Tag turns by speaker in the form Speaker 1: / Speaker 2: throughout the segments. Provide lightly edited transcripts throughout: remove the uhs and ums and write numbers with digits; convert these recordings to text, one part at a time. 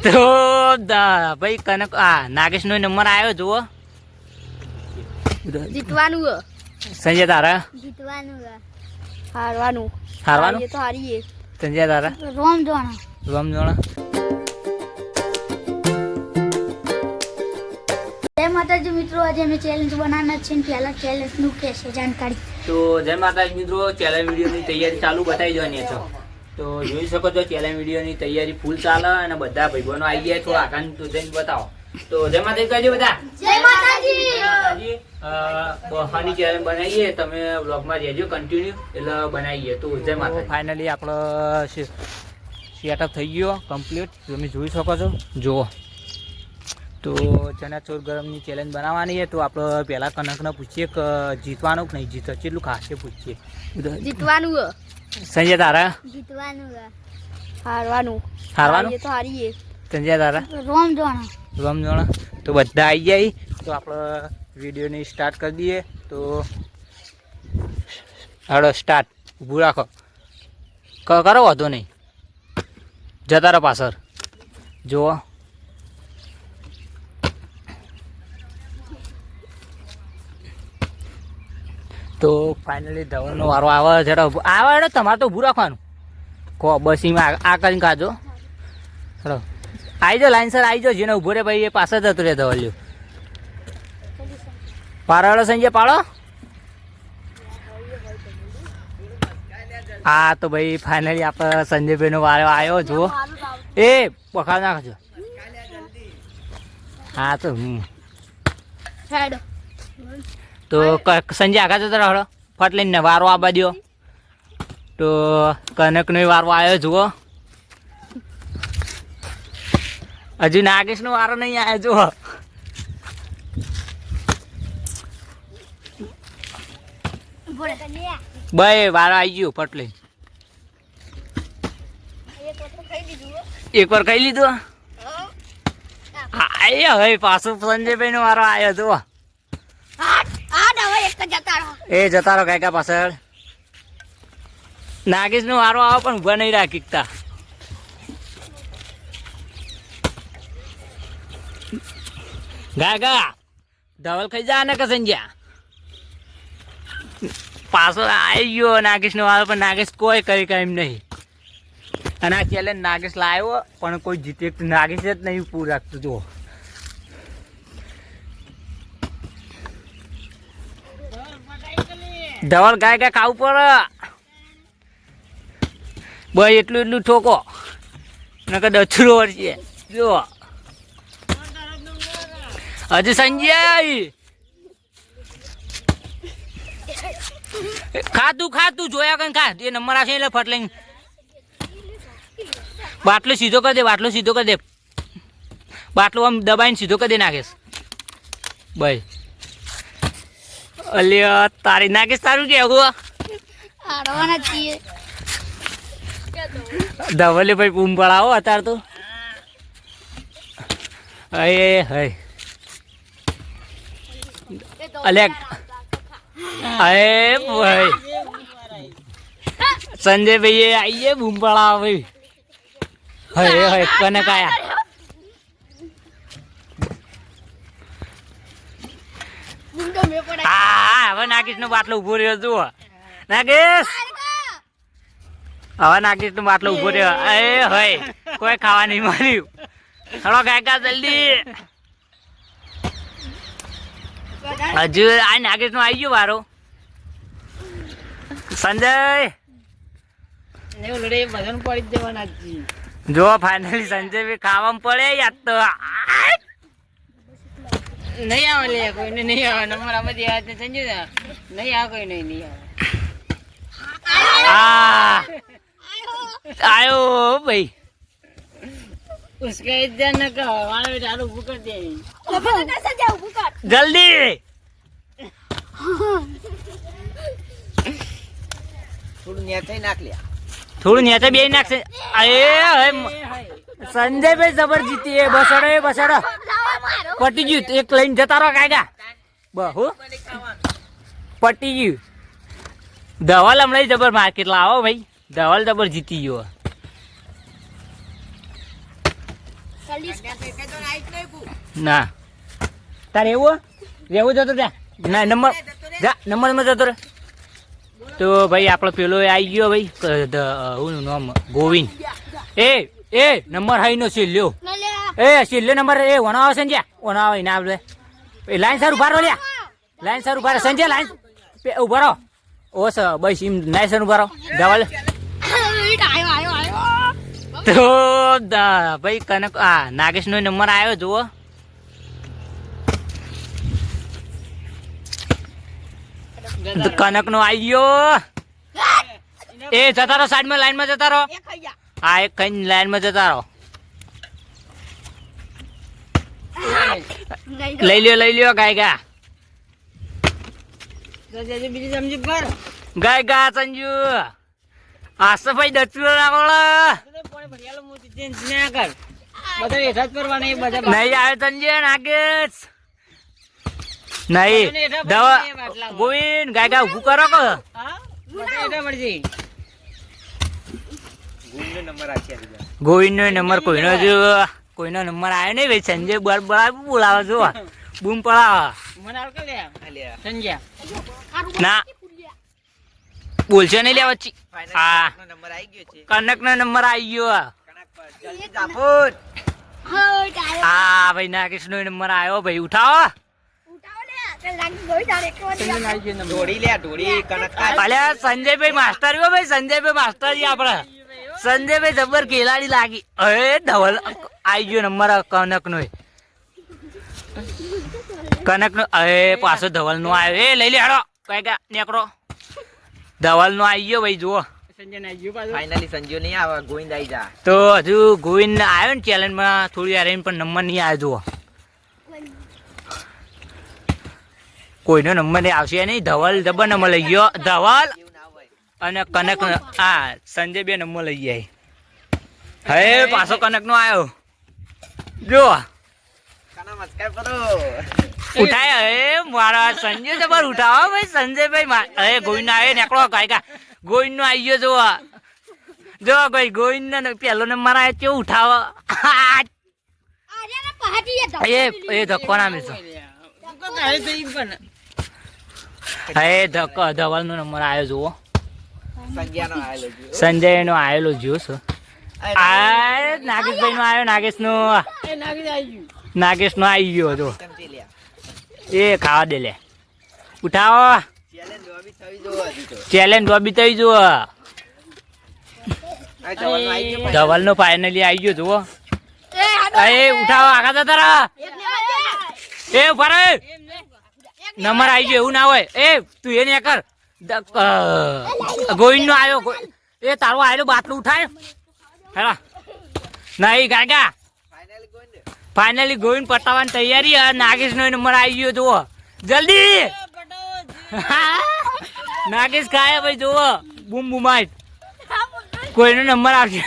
Speaker 1: તો ભાઈ કનક નાગેશ નો નંબર આવ્યો જુઓ.
Speaker 2: જીતવાનું હે.
Speaker 1: સંજય તારા
Speaker 2: જીતવાનું હે. હારવાનું.
Speaker 1: હારવાનું
Speaker 2: એ તો હારીએ.
Speaker 1: સંજય તારા
Speaker 2: રોમ જોણા.
Speaker 1: રમજોણા.
Speaker 2: જય માતાજી મિત્રો, આજે અમે ચેલેન્જ બનાવવાના છે. પહેલા ચેલેન્જ નું કે છે જાણકારી.
Speaker 1: તો જય માતાજી મિત્રો, ચેલેન્જ વિડીયોની તૈયારી ચાલુ બતાવી દેવાની છે. તો જોઈ શકો છો ચેલેન્જ વિડીયોની તૈયારી ફૂલ ચાલે અને બધા ભાઈબંધો આવી ગયા. થોડા આકાન તો જઈને બતાવો. તો જય માતાજી કહેજો બધા.
Speaker 2: જય માતાજી.
Speaker 1: બહાની ચેલેન્જ બનાવીએ, તમે વ્લોગમાં રહેજો કન્ટિન્યુ, એટલે બનાવીએ. તો જય માતાજી. ફાઇનલી આપણો સેટઅપ થઈ ગયો કમ્પ્લીટ. તમે જોઈ શકો છો. જુઓ તો ચણા ચોર ગરમની ચેલેન્જ બનાવવાની છે. તો આપણે પહેલાં કનકને પૂછીએ કે જીતવાનું કે નહીં જીતો, કેટલું ખાશે પૂછીએ.
Speaker 2: જીતવાનું હે.
Speaker 1: સંજય તારા
Speaker 2: જીતવાનું હે. હારવાનું.
Speaker 1: હારવાનું
Speaker 2: એ તો હારીએ.
Speaker 1: સંજય તારા
Speaker 2: રોમ જોણા.
Speaker 1: રમજોણા. તો બધા આવી જાય. તો આપણે વિડીયોની સ્ટાર્ટ કરી દઈએ. તો હાડો સ્ટાર્ટ. ઊભું રાખો, કરો વાંધો નહીં, જતા રહો પાછળ. જુઓ તો ફાઇનલી ધવલનો વારો આવે છે. આવે એટલે તમારે તો ઊભું રાખવાનું. કહો બસ એમાં આ કરીને કાઢો. ચલો આવી જાઓ, લાઈન સર આવી જાઓ. જેને ઊભો રહે ભાઈ એ પાછળ જતો રહે ધવલ્યું. પાડો સંજય, પાડો. હા તો ભાઈ ફાઇનલી આપણે સંજયભાઈનો વારો આવ્યો. જુઓ એ પખાડ નાખજો. હા તો
Speaker 2: હેડ.
Speaker 1: તો સંજય આગળ જતો રહો. ફટ લઈને વારો આવવા દો. તો કનકનો વારો આવ્યો. જુઓ હજુ નાગેશનો વારો નહીં આવ્યો. જુઓ ભાઈ વારો આવી ગયો. ફટ લઈને એક વાર ખાઈ લીધું. હા હવે પાછું સંજયભાઈ નો વારો આવ્યો. જુઓ એ જતા રહો કાકા પાછળ. નાગેશ નો વારો આવે પણ ઉભા નહીં રાખીતા. ગા ધવલ ખાઈ જા ને કે સંજ્યા પાછો આવી ગયો. નાગેશ નો વારો પણ નાગેશ કોઈ કરી એમ નહીં. અને આ ચેલેન્જ નાગેશ લાવ્યો પણ કોઈ જીતે નાગેશ જ નહીં પૂરું રાખતું. જુઓ ધવલ ગાય ખાવું પડે. બસ એટલું ઠોકો નકર દચરો વળશે. જુઓ હજુ સંજય ખાતું જોયા કઈ ખા. એ નંબર આવશે એટલે ફટ લઈને બાટલો સીધો કરી દે. બાટલો સીધો કરી દે. બાટલો આમ દબાઈને સીધો કરી દે નાખેશ. ભાઈ અલ્યા તારી નાખેશ. તારું કેવું ધવલે ભાઈ બૂમ પડાવો અત્યારે તો. હે અલ્યા અરે ભાઈ સંજય ભાઈ આઈએ બૂમ પડાવો ભાઈ. હે કને કાયા હા હવે નાગેશ નો બાટલો ઉભો રહ્યો. જુઓ નાગેશ, હવે નાગેશ નો બાટલો ઉભો રહ્યો. એ હોય કોઈ ખાવા નહીં મળ્યું. હલો કાકા જલ્દી. હજુ આ નાગેશ નો આવી ગયો વારો. સંજય જો ફાઇનલી સંજય ભાઈ ખાવામાં પડે. યાદ તો
Speaker 3: નહીં આવે લે, કોઈને નહીં આવે. નંબર આ બધી આવે સંજય નહીં આવે, કોઈ નહીં આવે.
Speaker 1: આયો ભાઈ.
Speaker 3: उसका इज्जत न कहो, वाले बेटा आलू ऊपर कर दे
Speaker 1: જલ્દી.
Speaker 3: થોડું નેતે નાખ લે,
Speaker 1: થોડું નેતે બે નાખશે. સંજયભાઈ જબર જીતી. બસાડો પટી ગયું. એક લઈને જતા રહો કાયગા. બહુ પટી ગયું. ધવલ હમણાં જબર માર્કેટ લાવો ભાઈ. ધવલ જબર જીતી ગયો. ના તારે એવું જતો ત્યાં ના નંબર નંબરમાં જતો રે તો ભાઈ આપણો પેલો આવી ગયો ભાઈ હું નામ ગોવિંદ એ નંબર હાઈ નો છેલ્લ્યો છેલ્લો નંબર એ ઓનો આવે સંજય ઓનો આવે ના આપણે લાઈન સર ઉભા રહો લ્યા લાઈન સર ઉભા રહો સંજય લાઈન ઉભા રહો ઓ સર બસ એમ લાઈન સર ઉભા રહો ધવલ તો ભાઈ કનક નાગેશ નો નંબર આવ્યો જુઓ કનક નો આવી ગયો એ જતા રહો સાઈડમાં લાઈનમાં જતા રહો હા એક કઈ લાઈનમાં જતા રહો લઈ લ્યો ગાય
Speaker 3: બીજી સમજી પર
Speaker 1: ગાય સંજુ આસો ભાઈ દચું નહીં આવે સંજય નાગેશ નહીં દવા ગોવિંદ ગાય ઉભું કરો કે ગોવિંદ નો નંબર કોઈનો નંબર આવ્યો નહીં ભાઈ સંજય બોલાવે જો બૂમ પડાવે ના બોલશો નહીં લે વચ્ચે હા કનક નો નંબર આવી ગયો હા ભાઈ નાગેશ નો નંબર આવ્યો ભાઈ ઉઠાવો સંજયભાઈ માસ્ટર ભાઈ સંજયભાઈ માસ્ટર આપડે સંજયભાઈ જબર ખેલાડી લાગી હવે ધવલ આવી ગયો નંબર કનક નો હવે પાછો ધવલ નો આવ્યો એ લઈ લે હાડો કઈ નીકળો ધવલ નો આવી ગયો ભાઈ જુઓ
Speaker 3: ફાઇનલી સંજુ નહીં આવે ગોવિંદ આવી જા
Speaker 1: તો હજુ ગોવિંદ આવ્યો ને ચેલેન્જ માં થોડી વાર પણ નંબર નહીં આવ્યો જુઓ કોઈનો નંબર નહીં આવશે નહીં ધવલ જબર નંબર લઈ ગયો ધવલ અને કનક સંજય બે નંબર લઈ જાય હવે પાછો કનક નો આવ્યો જો ઉઠાય હવે મારા સંજય જબર ઉઠાવો ભાઈ સંજયભાઈ હવે ગોવિંદ આવે નીકળો કાયકા ગોવિંદ નો આવી ગયો જો ભાઈ ગોવિંદ ને પેલો નંબર આવે કેવો ઉઠાવો એ ધક્કો નામે છે હે ધવલ નો નંબર આવ્યો જુઓ સંજય નો આવેલો જોયો છો નાગેશભાઈ નો આવ્યો નાગેશ નો આવી ગયો જો એ ખાવા દે લે ઉઠાવો ચેલેન્જ લોબી થઈ જો ધવલ નો ફાઇનલી આવી ગયો જુઓ એ ઉઠાવો આખા જતા રહો એ ઉભા રહે નંબર આવી ગયો એવું ના હોય એ તું એ નહીં કર ગોવિંદ નો આવ્યો એ તારો આવેલો બાટલું ઉઠાય હેલા નહીં ગાગા ફાઇનલી ગોવિંદ પટાવવાની તૈયારી નાગેશ નો નંબર આવી ગયો જુઓ જલ્દી નાગેશ ખાય ભાઈ જુઓ બૂમ બૂમાય કોઈનો નંબર આવશે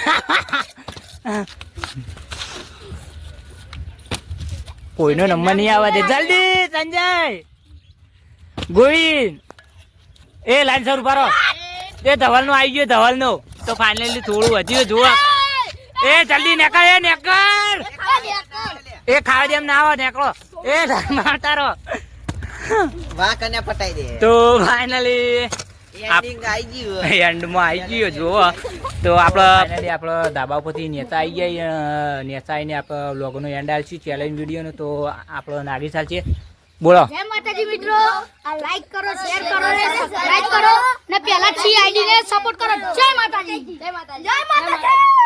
Speaker 1: કોઈનો નંબર નહીં આવવા દે જલ્દી સંજય ગોવિંદ એ લાઈન સર ઉભા રહો એ ધવલ નો આવી ગયો ધવલ નો તો ફાઇનલી થોડું વધ્યું જુઓ એ જલ્દી નેકળ એ ખાવા દેમ ના આવો નીકળો એ મારતા રહો
Speaker 3: વાહ કને પટાઈ દે
Speaker 1: તો ફાઇનલી એન્ડમાં આવી ગયો જુઓ તો આપણે ધાબા ઉપરથી નેતા આવી ગયા નેતા આવીને આપણે વ્લોગનો એન્ડ આવશે ચેલેન્જ વિડીયોનો તો આપણો નાગી ચાલશે બોલો
Speaker 2: જય માતાજી મિત્રો આ લાઈક કરો શેર કરો ને સબસ્ક્રાઇબ કરો ને પહેલા છી આઈડી ને સપોર્ટ કરો જય માતાજી જય માતાજી જય માતાજી